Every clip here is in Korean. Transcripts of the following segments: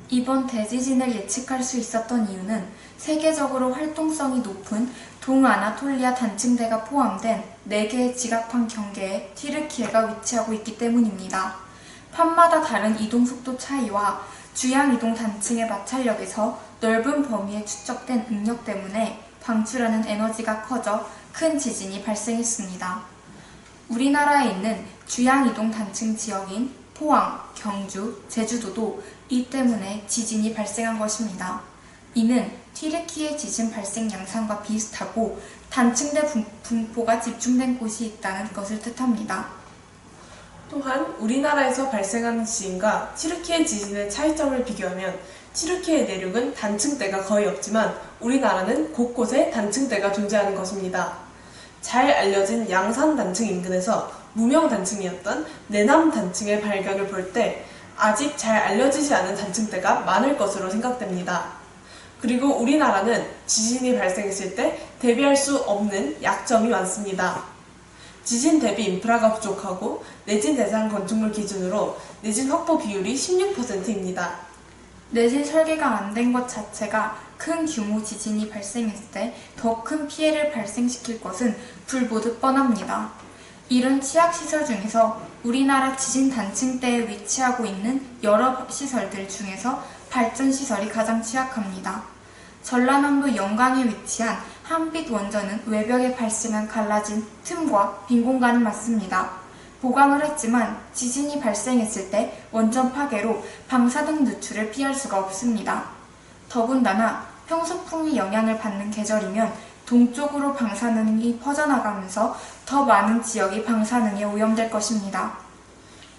이번 대지진을 예측할 수 있었던 이유는 세계적으로 활동성이 높은 동아나톨리아 단층대가 포함된 4개의 지각판 경계에 튀르키예가 위치하고 있기 때문입니다. 판마다 다른 이동속도 차이와 주양이동 단층의 마찰력에서 넓은 범위에 축적된 응력 때문에 방출하는 에너지가 커져 큰 지진이 발생했습니다. 우리나라에 있는 주양이동 단층 지역인 포항, 경주, 제주도도 이 때문에 지진이 발생한 것입니다. 이는 튀르키예 지진 발생 양상과 비슷하고 단층대 분포가 집중된 곳이 있다는 것을 뜻합니다. 또한 우리나라에서 발생하는 지진과 튀르키예 지진의 차이점을 비교하면 튀르키예 내륙은 단층대가 거의 없지만 우리나라는 곳곳에 단층대가 존재하는 것입니다. 잘 알려진 양산 단층 인근에서 무명 단층이었던 내남 단층의 발견을 볼 때 아직 잘 알려지지 않은 단층대가 많을 것으로 생각됩니다. 그리고 우리나라는 지진이 발생했을 때 대비할 수 없는 약점이 많습니다. 지진 대비 인프라가 부족하고 내진 대상 건축물 기준으로 내진 확보 비율이 16%입니다. 내진 설계가 안 된 것 자체가 큰 규모 지진이 발생했을 때 더 큰 피해를 발생시킬 것은 불보듯 뻔합니다. 이런 취약시설 중에서 우리나라 지진 단층대에 위치하고 있는 여러 시설들 중에서 발전시설이 가장 취약합니다. 전라남도 영광에 위치한 한빛 원전은 외벽에 발생한 갈라진 틈과 빈 공간이 많습니다. 보강을 했지만 지진이 발생했을 때 원전 파괴로 방사능 누출을 피할 수가 없습니다. 더군다나 평소풍이 영향을 받는 계절이면 동쪽으로 방사능이 퍼져나가면서 더 많은 지역이 방사능에 오염될 것입니다.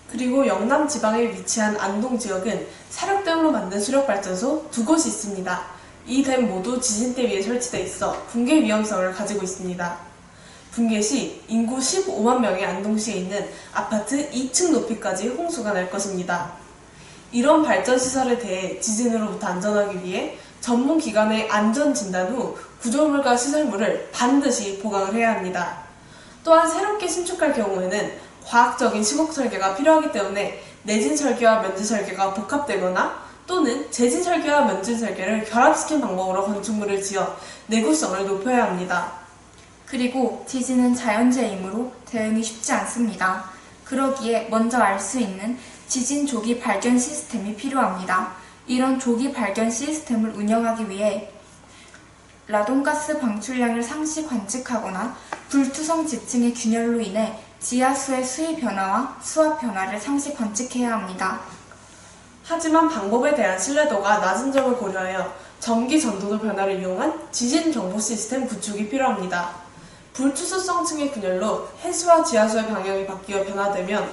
그리고 영남 지방에 위치한 안동 지역은 사력댐으로 만든 수력발전소 2곳이 있습니다. 이 댐 모두 지진대 위에 설치돼 있어 붕괴 위험성을 가지고 있습니다. 붕괴 시 인구 15만 명의 안동시에 있는 아파트 2층 높이까지 홍수가 날 것입니다. 이런 발전시설에 대해 지진으로부터 안전하기 위해 전문기관의 안전진단 후 구조물과 시설물을 반드시 보강을 해야 합니다. 또한 새롭게 신축할 경우에는 과학적인 시공 설계가 필요하기 때문에 내진 설계와 면진 설계가 복합되거나 또는 재진 설계와 면진 설계를 결합시킨 방법으로 건축물을 지어 내구성을 높여야 합니다. 그리고 지진은 자연재해이므로 대응이 쉽지 않습니다. 그러기에 먼저 알 수 있는 지진 조기 발견 시스템이 필요합니다. 이런 조기 발견 시스템을 운영하기 위해 라돈가스 방출량을 상시 관측하거나 불투성 지층의 균열로 인해 지하수의 수위 변화와 수압 변화를 상시 관측해야 합니다. 하지만 방법에 대한 신뢰도가 낮은 점을 고려하여 전기 전도도 변화를 이용한 지진 정보 시스템 구축이 필요합니다. 불투수성층의 균열로 해수와 지하수의 방향이 바뀌어 변화되면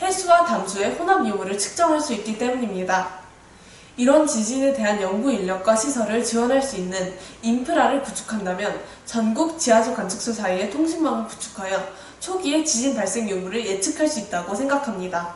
해수와 담수의 혼합 유무를 측정할 수 있기 때문입니다. 이런 지진에 대한 연구 인력과 시설을 지원할 수 있는 인프라를 구축한다면 전국 지하수 관측소 사이의 통신망을 구축하여 초기에 지진 발생 유무를 예측할 수 있다고 생각합니다.